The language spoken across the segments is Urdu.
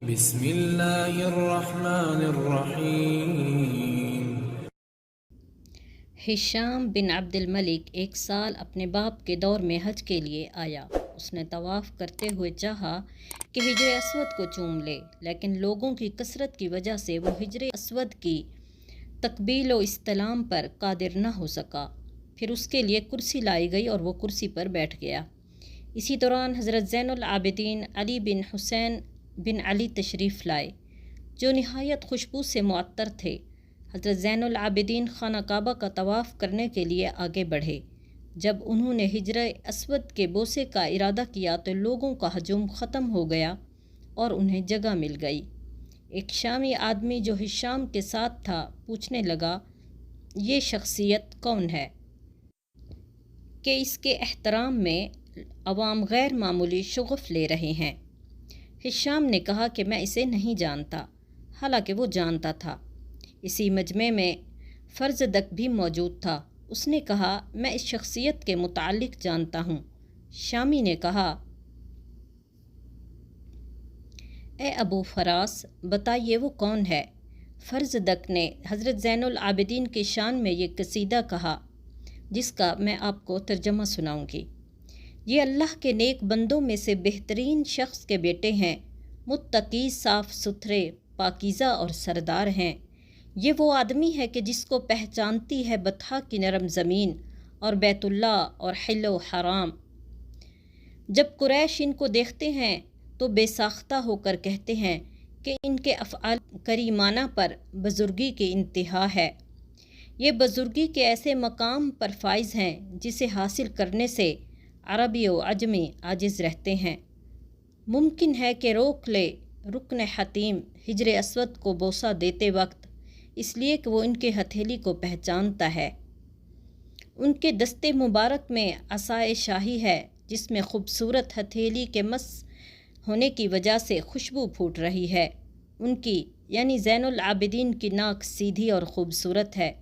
بسم اللہ الرحمن الرحیم۔ ہشام بن عبد الملک ایک سال اپنے باپ کے دور میں حج کے لیے آیا۔ اس نے طواف کرتے ہوئے چاہا کہ حجر اسود کو چوم لے، لیکن لوگوں کی کثرت کی وجہ سے وہ حجر اسود کی تقبیل و استلام پر قادر نہ ہو سکا۔ پھر اس کے لیے کرسی لائی گئی اور وہ کرسی پر بیٹھ گیا۔ اسی دوران حضرت زین العابدین علی بن حسین بن علی تشریف لائے، جو نہایت خوشبو سے معطر تھے۔ حضرت زین العابدین خانہ کعبہ کا طواف کرنے کے لیے آگے بڑھے۔ جب انہوں نے حجر اسود کے بوسے کا ارادہ کیا تو لوگوں کا ہجوم ختم ہو گیا اور انہیں جگہ مل گئی۔ ایک شامی آدمی جو ہشام کے ساتھ تھا پوچھنے لگا، یہ شخصیت کون ہے کہ اس کے احترام میں عوام غیر معمولی شغف لے رہے ہیں؟ ہشام نے کہا کہ میں اسے نہیں جانتا، حالانکہ وہ جانتا تھا۔ اسی مجمع میں فرزدق بھی موجود تھا۔ اس نے کہا، میں اس شخصیت کے متعلق جانتا ہوں۔ شامی نے کہا، اے ابو فراس، بتائیے وہ کون ہے؟ فرزدق نے حضرت زین العابدین کی شان میں یہ قصیدہ کہا، جس کا میں آپ کو ترجمہ سناؤں گی۔ یہ اللہ کے نیک بندوں میں سے بہترین شخص کے بیٹے ہیں، متقی، صاف ستھرے، پاکیزہ اور سردار ہیں۔ یہ وہ آدمی ہے کہ جس کو پہچانتی ہے بطحا کی نرم زمین اور بیت اللہ اور حل و حرام۔ جب قریش ان کو دیکھتے ہیں تو بے ساختہ ہو کر کہتے ہیں کہ ان کے افعال کریمانہ پر بزرگی کی انتہا ہے۔ یہ بزرگی کے ایسے مقام پر فائز ہیں جسے حاصل کرنے سے عربی و عجمی عاجز رہتے ہیں۔ ممکن ہے کہ روک لے رکن حتیم حجر اسود کو بوسہ دیتے وقت، اس لیے کہ وہ ان کے ہتھیلی کو پہچانتا ہے۔ ان کے دستے مبارک میں عصائے شاہی ہے، جس میں خوبصورت ہتھیلی کے مس ہونے کی وجہ سے خوشبو پھوٹ رہی ہے۔ ان کی یعنی زین العابدین کی ناک سیدھی اور خوبصورت ہے۔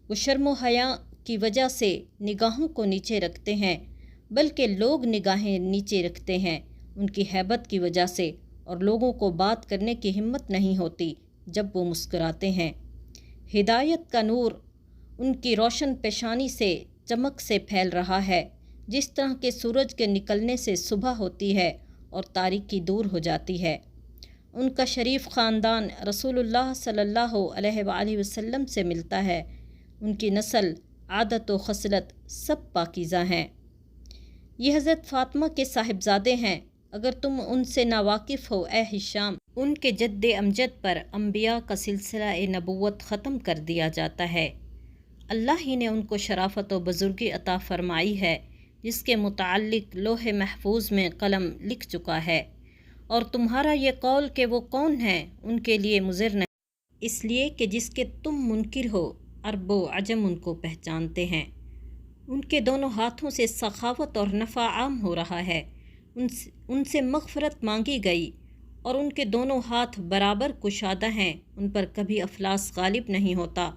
وہ شرم و حیا کی وجہ سے نگاہوں کو نیچے رکھتے ہیں، بلکہ لوگ نگاہیں نیچے رکھتے ہیں ان کی ہیبت کی وجہ سے، اور لوگوں کو بات کرنے کی ہمت نہیں ہوتی جب وہ مسکراتے ہیں۔ ہدایت کا نور ان کی روشن پیشانی سے چمک سے پھیل رہا ہے، جس طرح کہ سورج کے نکلنے سے صبح ہوتی ہے اور تاریکی دور ہو جاتی ہے۔ ان کا شریف خاندان رسول اللہ صلی اللہ علیہ وآلہ وسلم سے ملتا ہے۔ ان کی نسل، عادت و خصلت سب پاکیزہ ہیں۔ یہ حضرت فاطمہ کے صاحبزادے ہیں۔ اگر تم ان سے ناواقف ہو اے ہشام، ان کے جد امجد پر انبیاء کا سلسلہ نبوت ختم کر دیا جاتا ہے۔ اللہ ہی نے ان کو شرافت و بزرگی عطا فرمائی ہے، جس کے متعلق لوح محفوظ میں قلم لکھ چکا ہے، اور تمہارا یہ قول کہ وہ کون ہیں ان کے لیے مضر نہیں، اس لیے کہ جس کے تم منکر ہو عرب و عجم ان کو پہچانتے ہیں۔ ان کے دونوں ہاتھوں سے سخاوت اور نفع عام ہو رہا ہے۔ ان سے مغفرت مانگی گئی اور ان کے دونوں ہاتھ برابر کشادہ ہیں، ان پر کبھی افلاس غالب نہیں ہوتا۔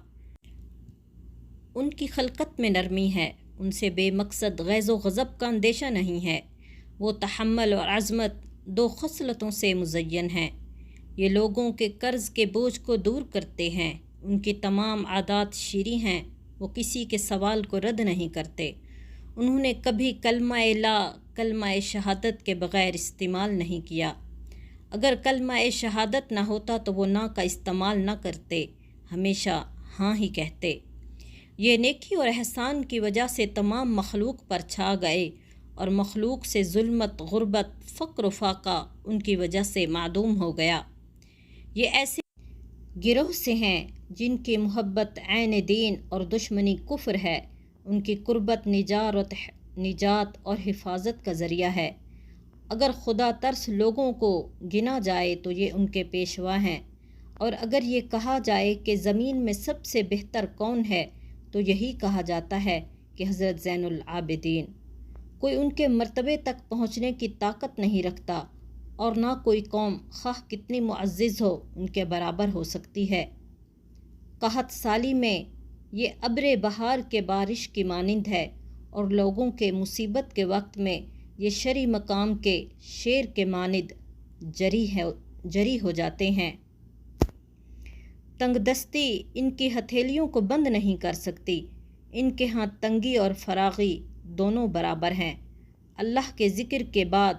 ان کی خلقت میں نرمی ہے، ان سے بے مقصد غیظ و غضب کا اندیشہ نہیں ہے۔ وہ تحمل اور عظمت، دو خصلتوں سے مزین ہیں۔ یہ لوگوں کے قرض کے بوجھ کو دور کرتے ہیں۔ ان کی تمام عادات شیریں ہیں، وہ کسی کے سوال کو رد نہیں کرتے۔ انہوں نے کبھی کلمہ لا کلمہ شہادت کے بغیر استعمال نہیں کیا۔ اگر کلمہ شہادت نہ ہوتا تو وہ نا کا استعمال نہ کرتے، ہمیشہ ہاں ہی کہتے۔ یہ نیکی اور احسان کی وجہ سے تمام مخلوق پر چھا گئے، اور مخلوق سے ظلمت، غربت، فقر و فاقہ ان کی وجہ سے معدوم ہو گیا۔ یہ ایسے گروہ سے ہیں جن کی محبت عین دین اور دشمنی کفر ہے۔ ان کی قربت نجات اور حفاظت کا ذریعہ ہے۔ اگر خدا ترس لوگوں کو گنا جائے تو یہ ان کے پیشوا ہیں، اور اگر یہ کہا جائے کہ زمین میں سب سے بہتر کون ہے تو یہی کہا جاتا ہے کہ حضرت زین العابدین۔ کوئی ان کے مرتبے تک پہنچنے کی طاقت نہیں رکھتا، اور نہ کوئی قوم خواہ کتنی معزز ہو ان کے برابر ہو سکتی ہے۔ قحط سالی میں یہ ابر بہار کے بارش کی مانند ہے، اور لوگوں کے مصیبت کے وقت میں یہ شرعی مقام کے شیر کے مانند جری جری ہو جاتے ہیں۔ تنگ دستی ان کی ہتھیلیوں کو بند نہیں کر سکتی، ان کے ہاں تنگی اور فراغی دونوں برابر ہیں۔ اللہ کے ذکر کے بعد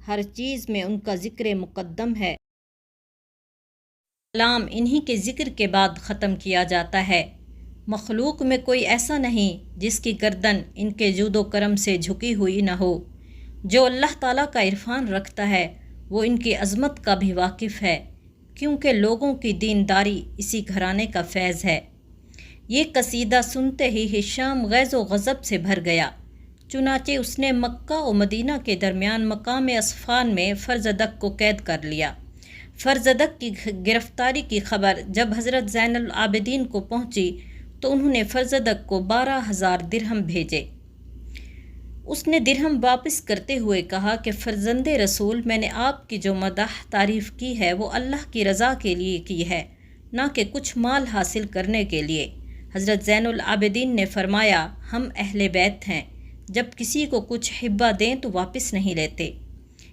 ہر چیز میں ان کا ذکر مقدم ہے۔ کلام انہی کے ذکر کے بعد ختم کیا جاتا ہے۔ مخلوق میں کوئی ایسا نہیں جس کی گردن ان کے جود و کرم سے جھکی ہوئی نہ ہو۔ جو اللہ تعالیٰ کا عرفان رکھتا ہے وہ ان کی عظمت کا بھی واقف ہے، کیونکہ لوگوں کی دینداری اسی گھرانے کا فیض ہے۔ یہ قصیدہ سنتے ہی ہشام غیظ و غضب سے بھر گیا، چنانچہ اس نے مکہ و مدینہ کے درمیان مقام اصفان میں فرزدق کو قید کر لیا۔ فرزدق کی گرفتاری کی خبر جب حضرت زین العابدین کو پہنچی تو انہوں نے فرزدق کو 12,000 درہم بھیجے۔ اس نے درہم واپس کرتے ہوئے کہا کہ فرزند رسول، میں نے آپ کی جو مدح تعریف کی ہے وہ اللہ کی رضا کے لیے کی ہے، نہ کہ کچھ مال حاصل کرنے کے لیے۔ حضرت زین العابدین نے فرمایا، ہم اہل بیت ہیں، جب کسی کو کچھ ہبہ دیں تو واپس نہیں لیتے۔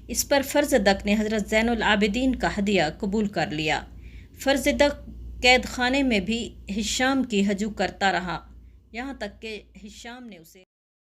اس پر فرزدق نے حضرت زین العابدین کا ہدیہ قبول کر لیا۔ فرزدق قید خانے میں بھی ہشام کی ہجو کرتا رہا، یہاں تک کہ ہشام نے اسے